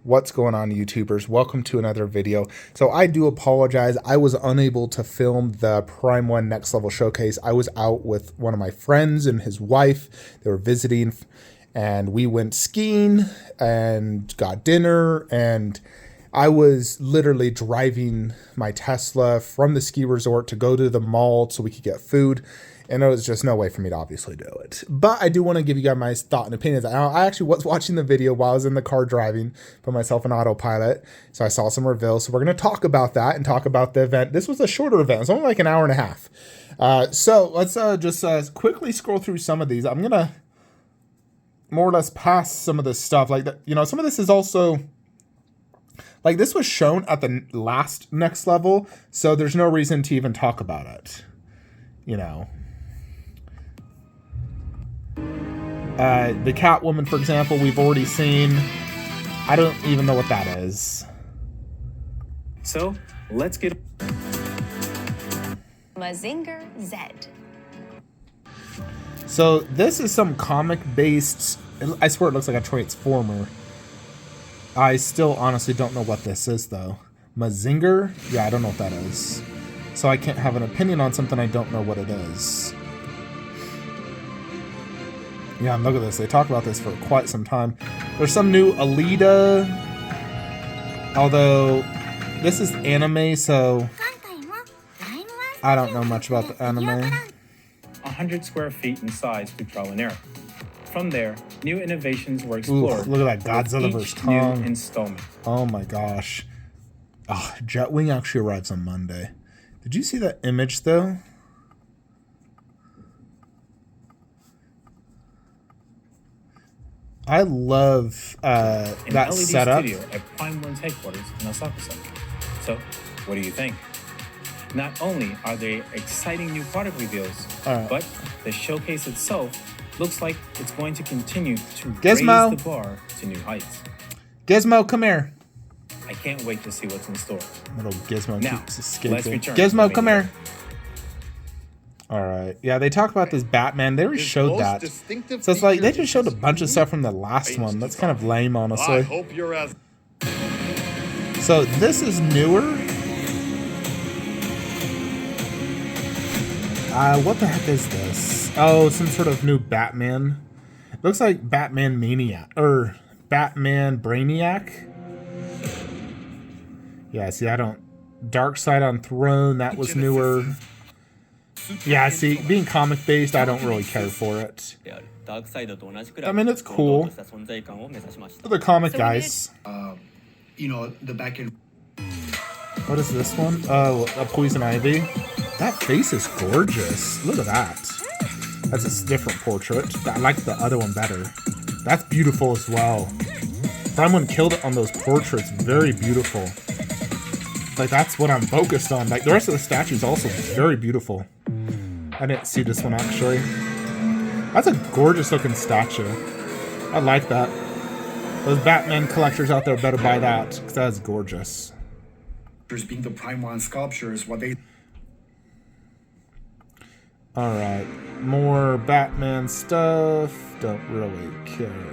What's going on, YouTubers? Welcome to another video. So I do apologize. I was unable to film the Prime 1 Next Level Showcase. I was out with one of my friends and his wife. They were visiting, and we went skiing and got dinner, and I was literally driving my Tesla from the ski resort to go to the mall so we could get food. And there was just no way for me to obviously do it. But I do want to give you guys my thought and opinions. I actually was watching the video while I was in the car driving, put myself in autopilot. So I saw some reveals. So we're going to talk about that and talk about the event. This was a shorter event. It's only like an hour and a half. So let's just quickly scroll through some of these. I'm going to more or less pass some of this stuff. Like, some of this is also... like, this was shown at the last Next Level. So there's no reason to even talk about it. The Catwoman, for example, we've already seen. I don't even know what that is. So, let's get... Mazinger Z. So, this is some comic-based... I swear it looks like a Transformer. I still honestly don't know what this is, though. Mazinger? Yeah, I don't know what that is. So I can't have an opinion on something I don't know what it is. Yeah, and look at this. They talk about this for quite some time. There's some new Alita. Although, this is anime, so... I don't know much about the anime. 100 square feet in size through trial and error. From there, new innovations were explored. Ooh, look at that Godzilla vs. Kong. New installment. Oh my gosh. Oh, Jetwing actually arrives on Monday. Did you see that image, though? I love that LED setup. Studio at Prime 1's headquarters in Osaka. So, what do you think? Not only are there exciting new product reveals, but the showcase itself looks like it's going to continue to Gizmo. raise the bar to new heights. Gizmo, come here. I can't wait to see what's in store. Little Gizmo Now, keeps escaping. let's return Gizmo, to come here. All right. Yeah, they talk about this Batman. They already showed that. So it's like they just showed a bunch of stuff from the last one. That's kind of lame, honestly. I hope you're as... So this is newer. What the heck is this? Oh, some sort of new Batman. It looks like Batman Maniac or Batman Brainiac. Yeah, see, I don't... Dark Side on Throne, that was newer. Yeah, see, being comic-based, I don't really care for it. I mean, it's cool. Other comic guys. the back end. What is this one? Oh, a Poison Ivy. That face is gorgeous. Look at that. That's a different portrait. I like the other one better. That's beautiful as well. Prime 1 killed it on those portraits. Very beautiful. Like, that's what I'm focused on. Like, the rest of the statue is also very beautiful. I didn't see this one, actually. That's a gorgeous looking statue. I like that. Those Batman collectors out there better buy that, because that's gorgeous. Being the Prime 1 sculptures, what they... Alright. More Batman stuff. Don't really care.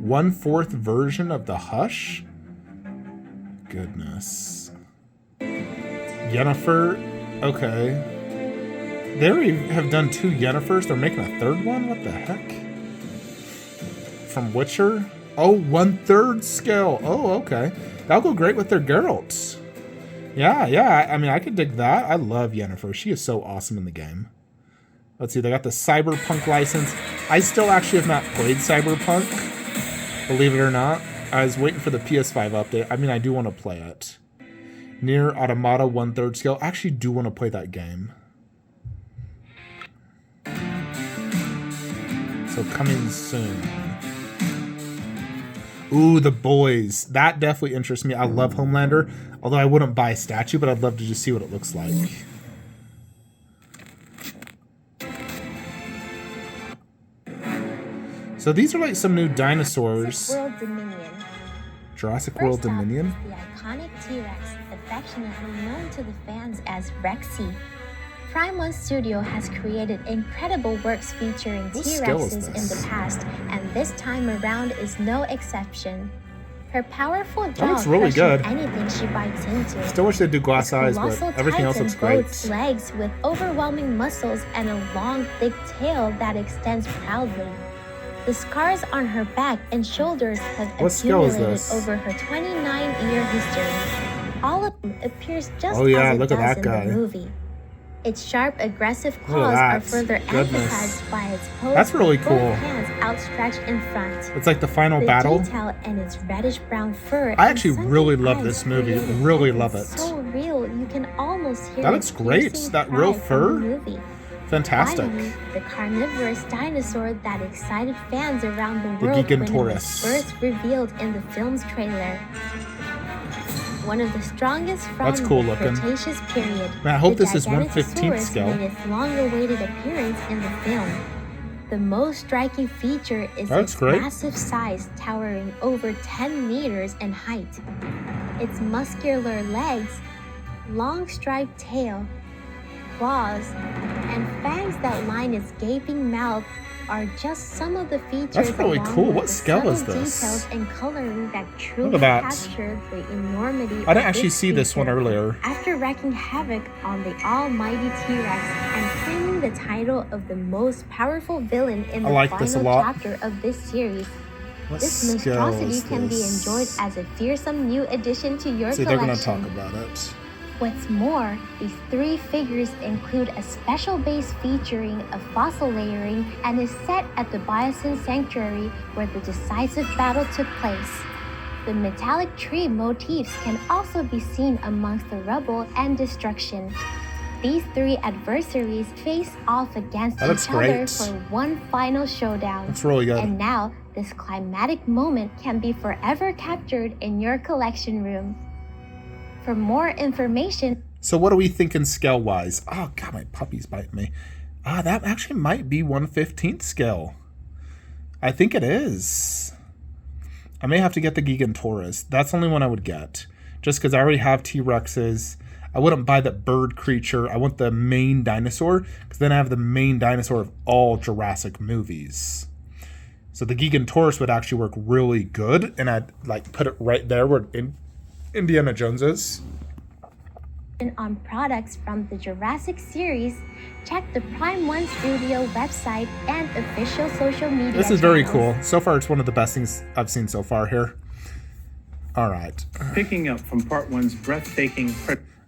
One-fourth version of the Hush? Goodness. Yennefer? Okay. They already have done 2 Yennefers. They're making a 3rd one? What the heck? From Witcher? Oh, 1/3 scale. Oh, okay. That'll go great with their Geralt. Yeah. I mean, I could dig that. I love Yennefer. She is so awesome in the game. Let's see. They got the Cyberpunk license. I still actually have not played Cyberpunk. Believe it or not. I was waiting for the PS5 update. I mean, I do want to play it. Nier Automata 1/3 scale. I actually do want to play that game. So coming soon. Ooh, The Boys. That definitely interests me. I love Homelander. Although I wouldn't buy a statue, but I'd love to just see what it looks like. So these are like some new dinosaurs. Jurassic World Dominion. The iconic T-Rex, affectionately known to the fans as Rexy. Prime 1 Studio has created incredible works featuring What scale is T-Rexes in this? the past, and this time around is no exception. Her powerful jaw looks really crushes good. anything she bites into. Still wish they'd do glass eyes, but Colossal everything else looks Titan boasts great. legs with overwhelming muscles and a long, thick tail that extends proudly. The scars on her back and shoulders have What scale is accumulated this? over her 29-year history. All of them appears just Oh, yeah, as it look at does that in guy. the movie. Its sharp, aggressive Look claws at are that. further Goodness. emphasized by its pose That's really with both cool. hands outstretched in front. It's like the final The battle. detail in its reddish-brown fur. I and actually sunken really love eyes this movie. create an Really effect love it. So real, you can almost hear That looks its great. piercing That real cry from fur. the movie. Fantastic. Finally, the carnivorous dinosaur that excited fans around the The world when it was Gigantorus. first revealed in the film's trailer. One of the strongest from That's cool the looking. Cretaceous period. Man, I hope the this is 1/15th Giganotosaurus scale. made its long-awaited appearance in the film. The most striking feature is That's its great. massive size, towering over 10 meters in height. Its muscular legs, long striped tail, claws, and fangs that line its gaping mouth are just some of the features. That's really along cool. with What the scale is subtle this? Details and coloring that truly at that. capture the enormity. I didn't of actually see this one creature. earlier. After wreaking havoc on the almighty T-Rex and claiming the title of the most powerful villain in I the like this a final lot. chapter of this series, What this scale monstrosity is can be this? enjoyed as a fearsome new addition to your See, they're collection. gonna talk about it. What's more, these three figures include a special base featuring a fossil layering and is set at the Biosin Sanctuary where the decisive battle took place. The metallic tree motifs can also be seen amongst the rubble and destruction. These three adversaries face off against That looks each other great. for one final showdown. That's really good. And now, this climatic moment can be forever captured in your collection room. For more information, So what are we thinking scale-wise? Oh, God, my puppy's biting me. That actually might be 1/15th scale. I think it is. I may have to get the Gigantorus. That's the only one I would get. Just because I already have T-Rexes. I wouldn't buy the bird creature. I want the main dinosaur. Because then I have the main dinosaur of all Jurassic movies. So the Gigantorus would actually work really good. And I'd like put it right there where Indiana Jones is. on products from the Jurassic series, check the Prime 1 Studio website and official social media This is very channels. cool. So far, it's one of the best things I've seen so far here. All right. Picking up from part one's breathtaking in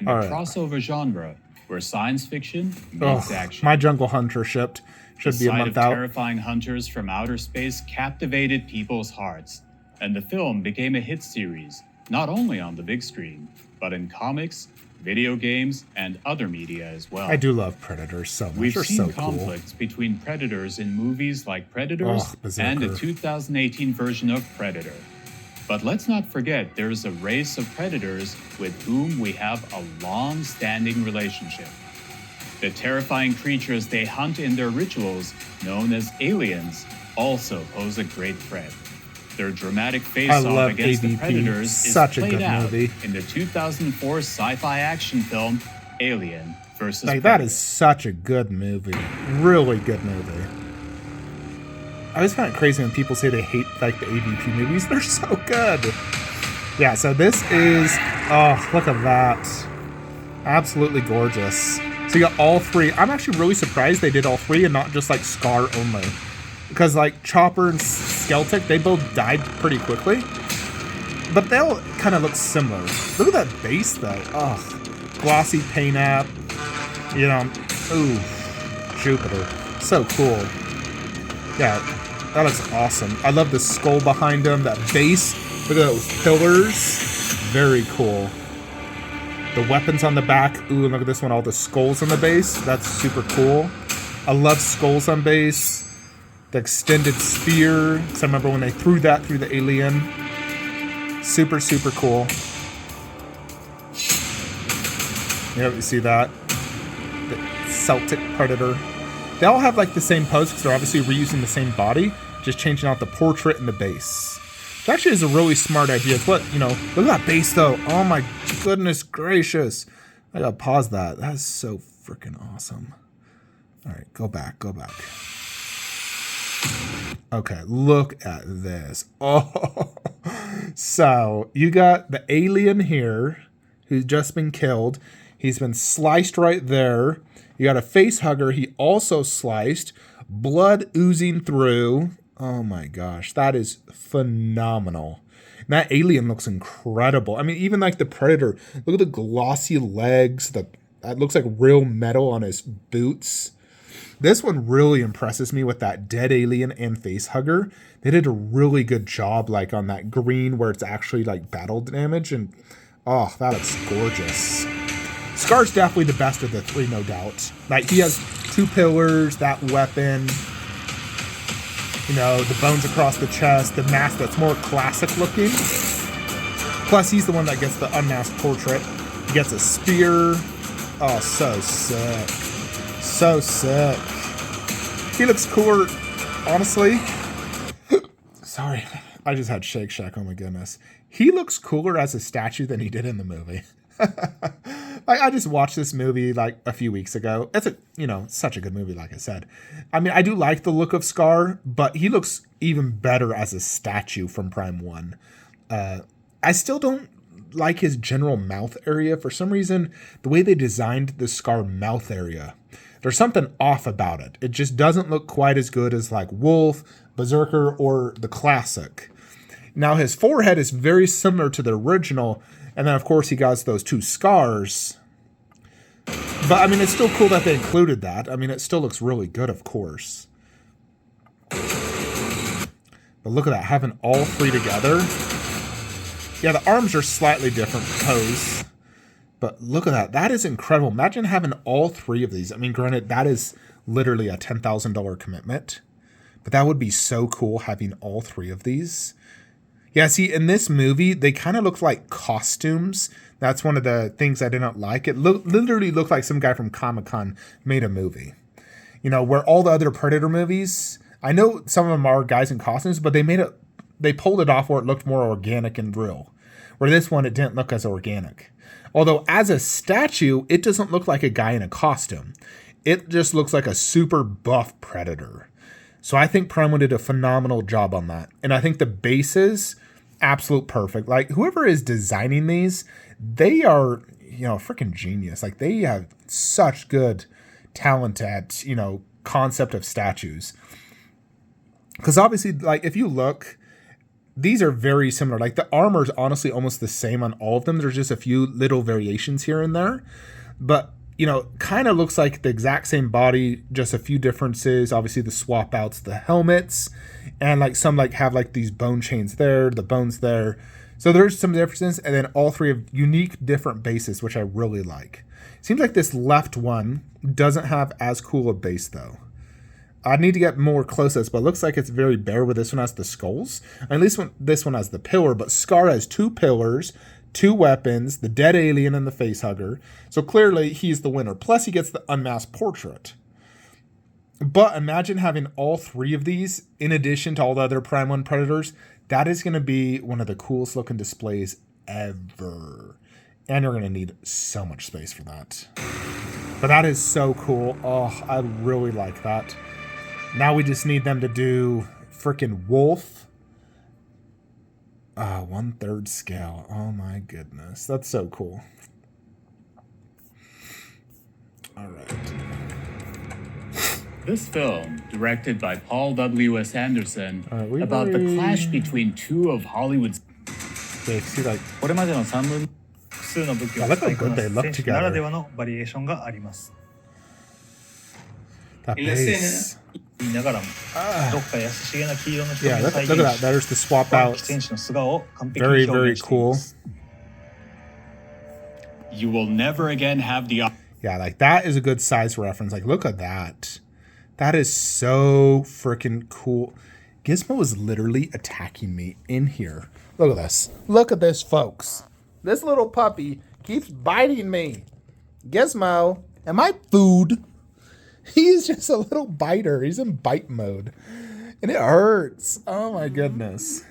the All right. crossover genre where science fiction Ugh, meets action. my Jungle Hunter shipped. Should The be a sight month of out. terrifying hunters from outer space captivated people's hearts, and the film became a hit series, not only on the big screen, but in comics, video games, and other media as well. I do love Predators so much. We've They're seen so cool. conflicts between predators in movies like Predators Ugh, and the Berserker. 2018 version of Predator. But let's not forget there's a race of predators with whom we have a long-standing relationship. The terrifying creatures they hunt in their rituals, known as aliens, also pose a great threat. Their dramatic I face-off love against the AVP. predators Such a is played good out movie. in the 2004 sci-fi action film Alien vs. Like, that Predator. is such a good movie. Really good movie. I always find it crazy when people say they hate like the AVP movies. They're so good. Yeah, so this is, oh, look at that. Absolutely gorgeous. So you got all three. I'm actually really surprised they did all three and not just like Scar only. Because like Chopper and Skeltic, they both died pretty quickly. But they'll kind of look similar. Look at that base though. Oh, glossy paint app. You know, ooh, Jupiter. So cool. Yeah, that looks awesome. I love the skull behind him, that base. Look at those pillars. Very cool. The weapons on the back. Ooh, and look at this one. All the skulls on the base. That's super cool. I love skulls on base. The extended spear. Because I remember when they threw that through the alien. Super, super cool. Yeah, you see that? The Celtic Predator. They all have like the same pose because they're obviously reusing the same body, just changing out the portrait and the base. Which actually is a really smart idea. It's what, you know, look at that base though. Oh my goodness gracious. I gotta pause that. That's so freaking awesome. All right, go back. Okay, look at this. Oh, so you got the alien here who's just been killed. He's been sliced right there. You got a face hugger. He also sliced. Blood oozing through. Oh my gosh, that is phenomenal. And that alien looks incredible. I mean, even like the Predator. Look at the glossy legs. That looks like real metal on his boots. This one really impresses me with that dead alien and face hugger. They did a really good job, like on that green where it's actually like battle damage, and oh, that looks gorgeous. Scar's definitely the best of the three, no doubt. Like he has 2 pillars, that weapon, you know, the bones across the chest, the mask that's more classic looking. Plus, he's the one that gets the unmasked portrait. He gets a spear. Oh, so sick. So sick. He looks cooler, honestly. Sorry, I just had Shake Shack. Oh my goodness. He looks cooler as a statue than he did in the movie. I just watched this movie like a few weeks ago. It's such a good movie, like I said. I mean, I do like the look of Scar, but he looks even better as a statue from Prime 1. I still don't like his general mouth area. For some reason, the way they designed the Scar mouth area, there's something off about it. It just doesn't look quite as good as like Wolf, Berserker, or the classic. Now his forehead is very similar to the original, and then of course he got those 2 scars. But I mean, it's still cool that they included that. I mean, it still looks really good, of course. But look at that, having all 3 together. Yeah, the arms are slightly different pose. But look at that. That is incredible. Imagine having all 3 of these. I mean, granted, that is literally a $10,000 commitment. But that would be so cool having all 3 of these. Yeah, see, in this movie, they kind of look like costumes. That's one of the things I didn't like. It literally looked like some guy from Comic-Con made a movie. You know, where all the other Predator movies, I know some of them are guys in costumes, but they pulled it off where it looked more organic and real. Where this one, it didn't look as organic. Although as a statue, it doesn't look like a guy in a costume. It just looks like a super buff Predator. So I think Prime 1 did a phenomenal job on that. And I think the bases, absolute perfect. Like whoever is designing these, they are, freaking genius. Like they have such good talent at, concept of statues. Because obviously, like if you look, these are very similar. Like the armor is honestly almost the same on all of them. There's just a few little variations here and there. But, kind of looks like the exact same body, just a few differences. Obviously the swap outs, the helmets, and like some like have like these bone chains there, the bones there. So there's some differences, and then all 3 have unique different bases, which I really like. Seems like this left one doesn't have as cool a base though. I need to get more close to this, but it looks like it's very bare where this one has the skulls. And at least this one has the pillar, but Scar has 2 pillars, 2 weapons, the dead alien and the face hugger. So clearly he's the winner. Plus he gets the unmasked portrait. But imagine having all 3 of these in addition to all the other Prime 1 Predators. That is going to be one of the coolest looking displays ever. And you're going to need so much space for that. But that is so cool. Oh, I really like that. Now we just need them to do freaking Wolf. 1/3 scale. Oh my goodness. That's so cool. All right. This film, directed by Paul W.S. Anderson, about the clash between 2 of Hollywood's... They see like... これまでの3分複数の武器を I look 使い how こ good な they す look 選手ならで together. はのバリエーションがあります。 That base. 言いながらも、どっか優しげな黄色の Yeah, 瞳を look 再 at 現 that. し、 There's the swap バン out. キ選手の素顔を完璧 Very, に表 very 現していま cool. す。 You will never again have the... Yeah, like that is a good size reference. Like, look at that. That is so freaking cool. Gizmo is literally attacking me in here. Look at this. Look at this, folks. This little puppy keeps biting me. Gizmo, am I food? He's just a little biter. He's in bite mode. And it hurts. Oh my goodness.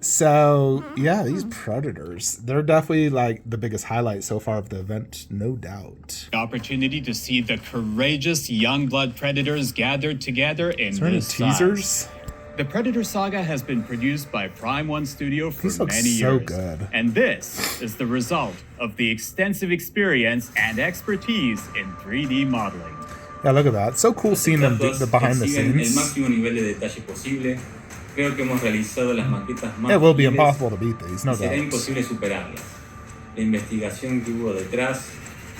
So, yeah, these Predators, they're definitely like the biggest highlight so far of the event, no doubt. Opportunity to see the courageous young-blood Predators gathered together in Is there any this teasers? size. The Predator saga has been produced by Prime One Studio for These look many so years. good. And this is the result of the extensive experience and expertise in 3D modeling. Yeah, look at that. It's so cool seeing them do the behind the Exigen el scenes. máximo nivel de detalle posible. Creo que hemos realizado las maquetas más It will be fieles impossible to beat these, no y será doubt. imposible superarlas. La investigación que hubo detrás,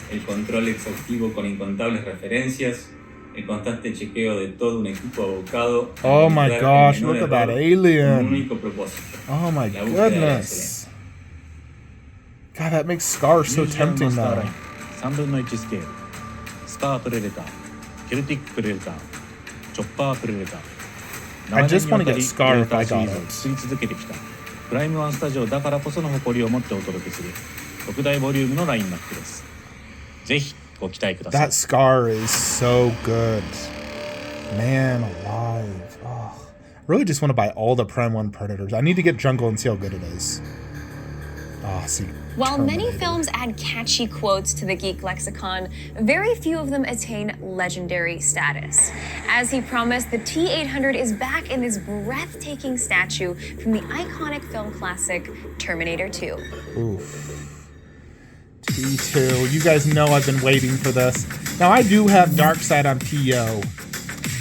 el control exhaustivo con incontables referencias, el constante chequeo de todo un equipo abocado a Oh my encontrar el gosh, menor look at that error con un alien. único propósito. Oh my La búsqueda de la goodness. God, that makes Scar so tempting now. 3分の1スケール、スカープレデター、ケルティックプレデター、チョッパープレデター。 I just want to get Scar if I シリ got ーズを it. 作り続けてきたプライムワンスタジオだからこその誇りを持ってお届けする特大ボリュームのラインナップです。ぜひご期待ください。 That Scar is so good. Man alive. Oh, I really just want to buy all the Prime 1 Predators. I need to get Jungle and see how good it is. Oh, see. While many Terminator. films add catchy quotes to the geek lexicon, very few of them attain legendary status. As he promised, the T-800 is back in this breathtaking statue from the iconic film classic Terminator 2. Oof. T2. You guys know I've been waiting for this. Now, I do have Darkseid on PO,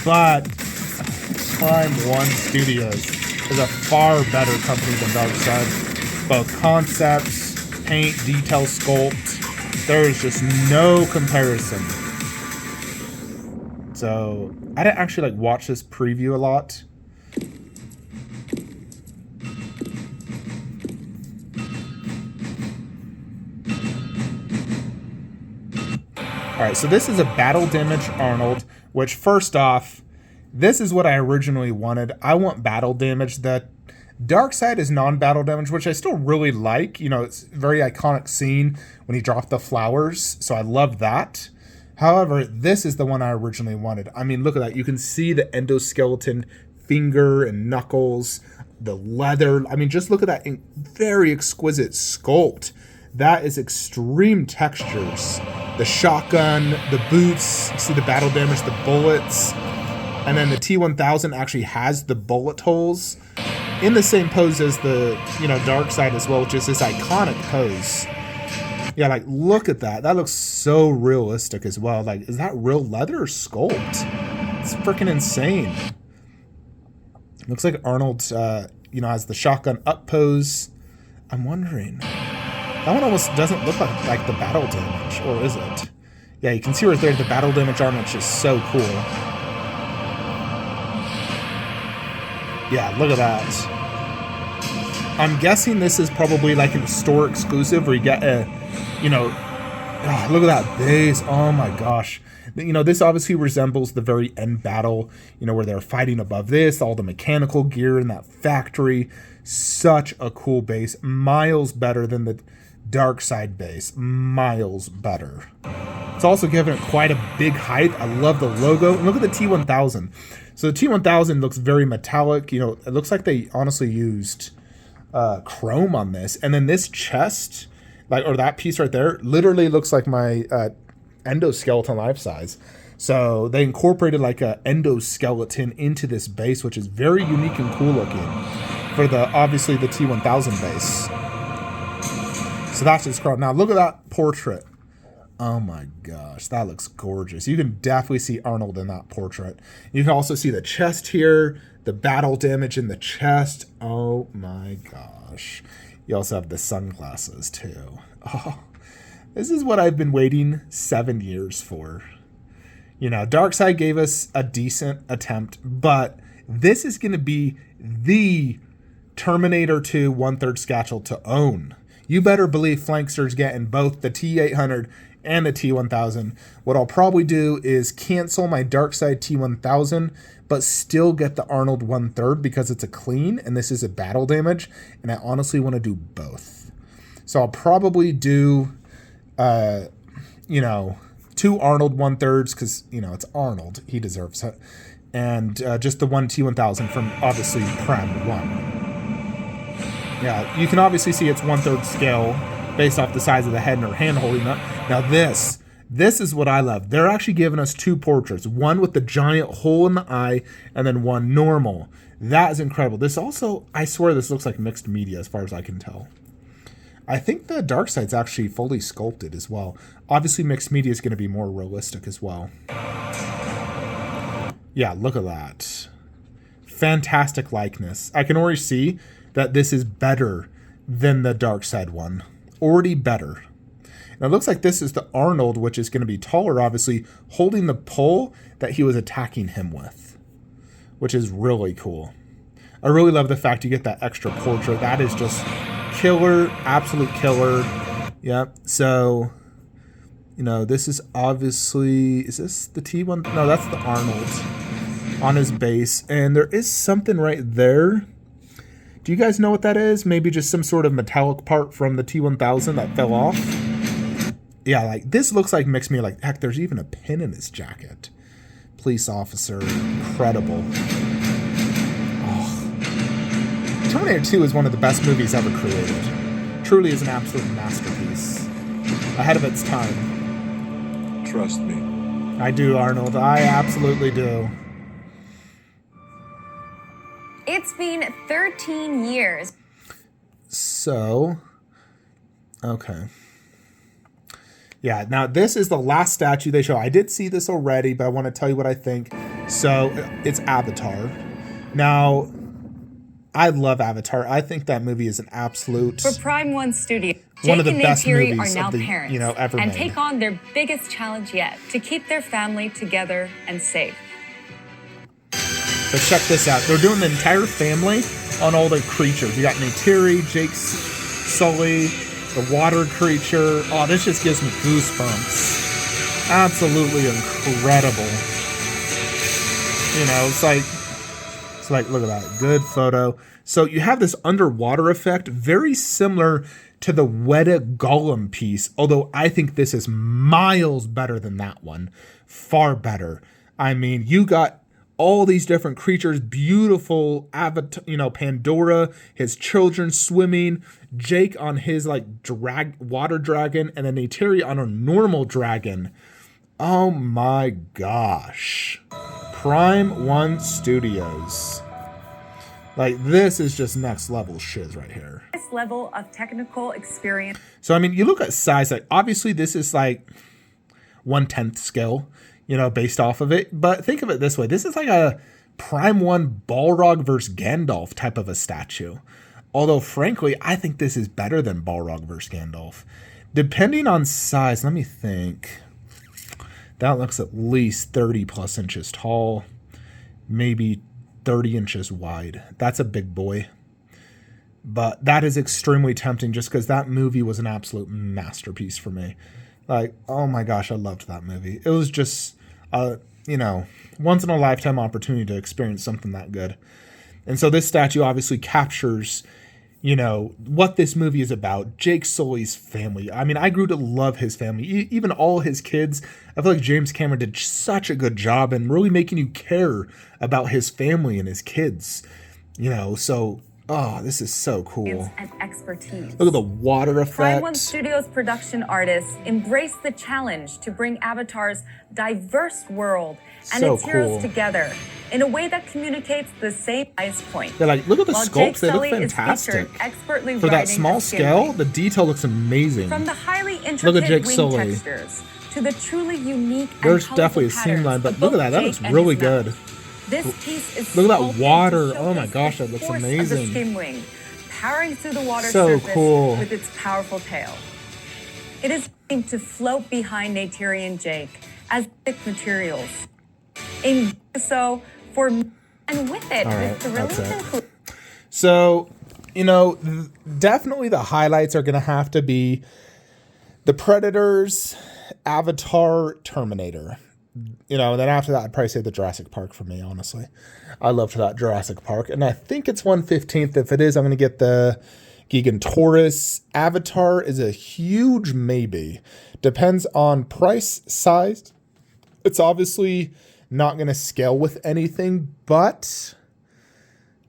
but Prime 1 Studios is a far better company than Darkseid. Both concepts, paint, detail, sculpt, there is just no comparison. So, I didn't actually like watch this preview a lot. Alright, so this is a battle damage Arnold, which first off, this is what I originally wanted. I want battle damage. The Darkseid is non-battle damage, which I still really like. You know, it's a very iconic scene when he dropped the flowers, so I love that. However, this is the one I originally wanted. I mean, look at that. You can see the endoskeleton finger and knuckles, the leather. I mean, just look at that very exquisite sculpt. That is extreme textures. The shotgun, the boots, you see the battle damage, the bullets. And then the T-1000 actually has the bullet holes in the same pose as the, Darkseid as well, which is this iconic pose. Yeah, like, look at that. That looks so realistic as well. Like, is that real leather or sculpt? It's freaking insane. Looks like Arnold, has the shotgun up pose. I'm wondering. That one almost doesn't look like the battle damage, or is it? Yeah, you can see right there the battle damage armor, which is so cool. Yeah, look at that. I'm guessing this is probably like a store exclusive where you get a, look at that base. Oh my gosh. This obviously resembles the very end battle, where they're fighting above this, all the mechanical gear in that factory. Such a cool base. Miles better than the Darkseid base. Miles better. It's also given it quite a big height. I love the logo. And look at the T-1000. So the T-1000 looks very metallic. It looks like they honestly used chrome on this. And then this chest, or that piece right there, literally looks like my endoskeleton life size. So they incorporated like a endoskeleton into this base, which is very unique and cool looking for obviously the T-1000 base. So that's just cool. Now look at that portrait. Oh my gosh, that looks gorgeous. You can definitely see Arnold in that portrait. You can also see the chest here, the battle damage in the chest. Oh my gosh. You also have the sunglasses too. Oh, this is what I've been waiting 7 years for. Darkseid gave us a decent attempt, but this is going to be the Terminator 2 1/3 Satchel to own. You better believe Flankster's getting both the T-800 and the T-1000. What I'll probably do is cancel my Darkseid T-1000, but still get the Arnold 1/3 because it's a clean and this is a battle damage, and I honestly want to do both. So I'll probably do, 2 Arnold 1/3s because, it's Arnold. He deserves it. And just the one T-1000 from, obviously, Prime 1. Yeah, you can obviously see it's 1/3 scale based off the size of the head and her hand holding up. Now this is what I love. They're actually giving us 2 portraits, one with the giant hole in the eye and then one normal. That is incredible. This also, I swear this looks like mixed media as far as I can tell. I think the dark side's actually fully sculpted as well. Obviously mixed media is going to be more realistic as well. Yeah, look at that. Fantastic likeness. I can already see that this is better than the dark side one. Already better. Now it looks like this is the Arnold, which is going to be taller, obviously, holding the pole that he was attacking him with, which is really cool. I really love the fact you get that extra portrait. That is just killer, absolute killer. Yep. So, you know, this is obviously, is this the T1? No, that's the Arnold on his base. And there is something right there. Do you guys know what that is? Maybe just some sort of metallic part from the T1000 that fell off. Yeah, like this looks like mixed media. Like, heck, there's even a pin in his jacket. Police officer, incredible. Oh. Terminator 2 is one of the best movies ever created. Truly is an absolute masterpiece. Ahead of its time. Trust me. I do, Arnold. I absolutely do. It's been 13 years. So, okay. Yeah, now this is the last statue they show. I did see this already, but I want to tell you what I think. So, it's Avatar. Now, I love Avatar. I think that movie is an absolute... For Prime One Studio, one of the Jake and best Neytiri movies are now of the, parents, you know, ever and made. take on their biggest challenge yet, to keep their family together and safe. But check this out. They're doing the entire family on all the creatures. You got Neytiri, Jake Sully, the water creature. Oh, this just gives me goosebumps. Absolutely incredible. You know, it's like, look at that. Good photo. So you have this underwater effect, very similar to the Weta Gollum piece, although I think this is miles better than that one. Far better. I mean, you got all these different creatures, beautiful avatar, you know, Pandora, his children swimming, Jake on his like water dragon, and then Neytiri on a normal dragon. Oh my gosh. Prime One Studios. Like, this is just next level shiz right here. This level of technical experience. So, I mean, you look at size, like, obviously this is like 1/10 scale, you know, based off of it. But think of it this way. This is like a Prime One Balrog versus Gandalf type of a statue. Although, frankly, I think this is better than Balrog versus Gandalf. Depending on size, let me think. That looks at least 30 plus inches tall. Maybe 30 inches wide. That's a big boy. But that is extremely tempting just because that movie was an absolute masterpiece for me. Like, oh my gosh, I loved that movie. It was just, you know, once in a lifetime opportunity to experience something that good. And so this statue obviously captures, you know, what this movie is about. Jake Sully's family. I mean, I grew to love his family. Even all his kids. I feel like James Cameron did such a good job in really making you care about his family and his kids. You know, so, oh, this is so cool. And expertise. Look at the water effect. Prime One Studios production artists embrace the challenge to bring Avatar's diverse world and So its heroes cool. together in a way that communicates the same highest point. They're like, look at the While sculpts. Jake They look Sully is fantastic. featured expertly For that riding small a skin scale, wing. the detail looks amazing. From the highly Look at intricate Jake wing Sully. textures to the truly unique There's and definitely a colorful seam line, patterns but of look at both that. That Jake looks and really his good. mouth. This piece is Look at that sculpted water. to Oh my showcase gosh, the that looks force of amazing. the skin wing, powering through the water So surface cool. with its powerful tail. It is aimed to float behind Neytiri and Jake as thick materials. In doing so, for and with it, All right, with the that's release it. include So, you know, definitely the highlights are going to have to be the Predators, Avatar, Terminator. You know, and then after that, I'd probably say the Jurassic Park for me, honestly. I loved that Jurassic Park. And I think it's 1/15th. If it is, I'm going to get the Gigantorus. Avatar is a huge maybe. Depends on price, size. It's obviously not going to scale with anything, but,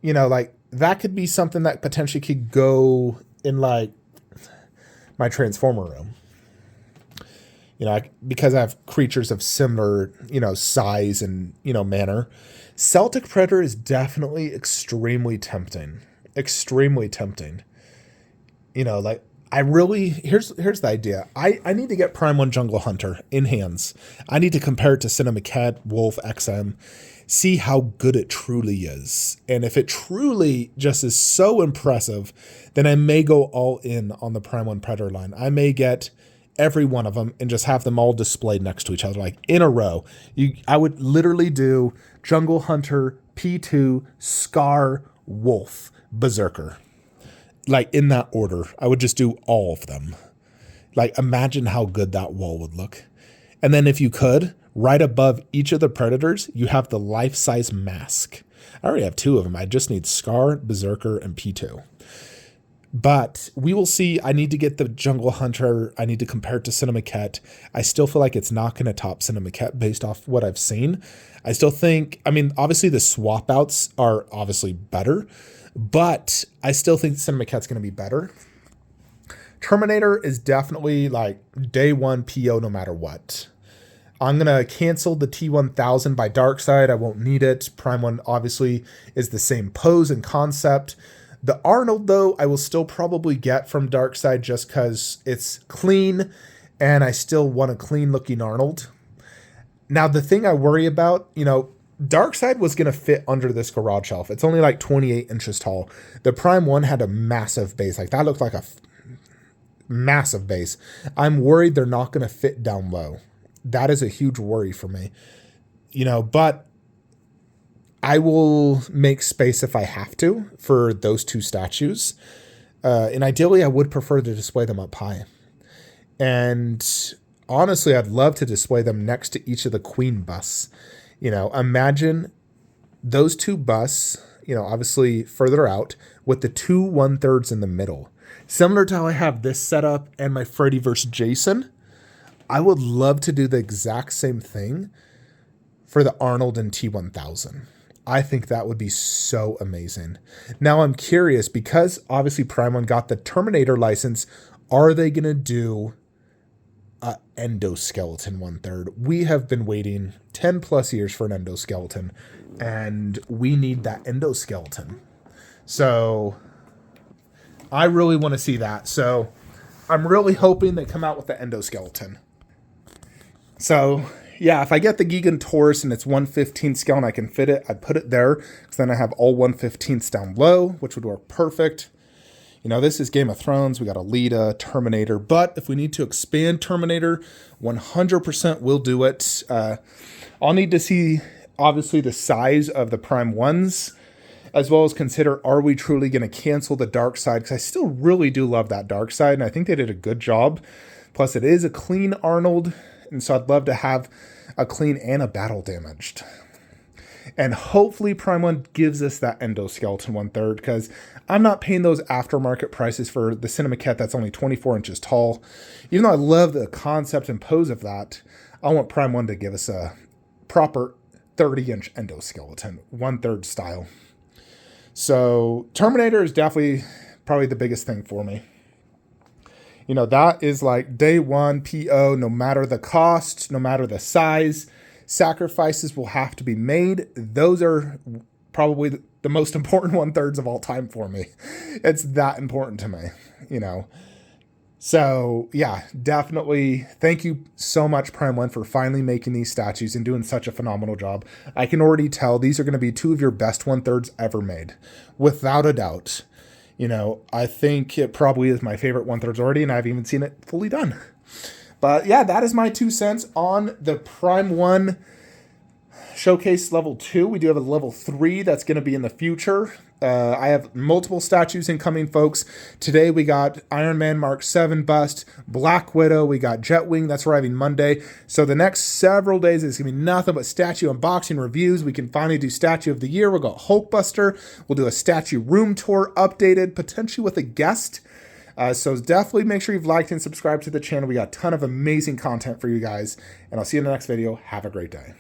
you know, like, that could be something that potentially could go in like my Transformer room. You know, because I have creatures of similar, you know, size and, you know, manner. Celtic Predator is definitely extremely tempting. Extremely tempting. You know, like, I really, here's the idea. I need to get Prime 1 Jungle Hunter in hands. I need to compare it to Cinema Cat, Wolf, XM, see how good it truly is. And if it truly just is so impressive, then I may go all in on the Prime 1 Predator line. I may get every one of them and just have them all displayed next to each other, like in a row. I would literally do Jungle Hunter, P2, Scar, Wolf, Berserker. Like in that order. I would just do all of them. Like imagine how good that wall would look. And then if you could, right above each of the Predators, you have the life-size mask. I already have 2 of them. I just need Scar, Berserker, and P2. But we will see. I need to get the Jungle Hunter. I need to compare it to Cinema Cat. I still feel like it's not going to top Cinema Cat based off what I've seen. I still think, I mean, obviously the swap outs are obviously better, but I still think Cinema Cat's going to be better. Terminator is definitely like day one PO no matter what. I'm going to cancel the T1000 by Darkseid. I won't need it. Prime 1 obviously is the same pose and concept. The Arnold, though, I will still probably get from Darkseid just because it's clean, and I still want a clean-looking Arnold. Now, the thing I worry about, you know, Darkseid was going to fit under this garage shelf. It's only like 28 inches tall. The Prime 1 had a massive base. Like, that looked like a massive base. I'm worried they're not going to fit down low. That is a huge worry for me. You know, but I will make space if I have to for those 2 statues. And ideally, I would prefer to display them up high. And honestly, I'd love to display them next to each of the Queen busts. You know, imagine those 2 busts, you know, obviously further out with the 2 1/3s in the middle. Similar to how I have this set up and my Freddy vs. Jason. I would love to do the exact same thing for the Arnold and T1000. I think that would be so amazing. Now I'm curious, because obviously Prime 1 got the Terminator license, are they going to do an endoskeleton 1/3? We have been waiting 10 plus years for an endoskeleton, and we need that endoskeleton. So I really want to see that. So I'm really hoping they come out with the endoskeleton. So yeah, if I get the Gigantorus and it's 1/15 scale and I can fit it, I'd put it there, because then I have all 1/15ths down low, which would work perfect. You know, this is Game of Thrones. We got Alita, Terminator, but if we need to expand Terminator, 100% we'll do it. I'll need to see, obviously, the size of the Prime 1s, as well as consider, are we truly going to cancel the Darkseid? Because I still really do love that Darkseid, and I think they did a good job. Plus, it is a clean Arnold, and so I'd love to have a clean and a battle damaged. And hopefully Prime 1 gives us that endoskeleton 1/3, because I'm not paying those aftermarket prices for the Cinema Cat that's only 24 inches tall. Even though I love the concept and pose of that, I want Prime 1 to give us a proper 30-inch endoskeleton, 1/3 style. So Terminator is definitely probably the biggest thing for me. You know, that is like day one PO, no matter the cost, no matter the size. Sacrifices will have to be made. Those are probably the most important 1/3s of all time for me. It's that important to me, you know. So yeah, definitely thank you so much, Prime 1, for finally making these statues and doing such a phenomenal job. I can already tell these are going to be 2 of your best 1/3s ever made, without a doubt. You know, I think it probably is my favorite 1/3s already, and I've even seen it fully done. But yeah, that is my 2 cents on the Prime 1 Showcase Level 2. We do have a Level 3 that's going to be in the future. I have multiple statues incoming, folks. Today we got Iron Man Mark 7 bust, Black Widow, we got Jetwing, that's arriving Monday. So the next several days is going to be nothing but statue unboxing reviews. We can finally do Statue of the Year. We'll go Hulkbuster. We'll do a statue room tour updated, potentially with a guest. So definitely make sure you've liked and subscribed to the channel. We got a ton of amazing content for you guys. And I'll see you in the next video. Have a great day.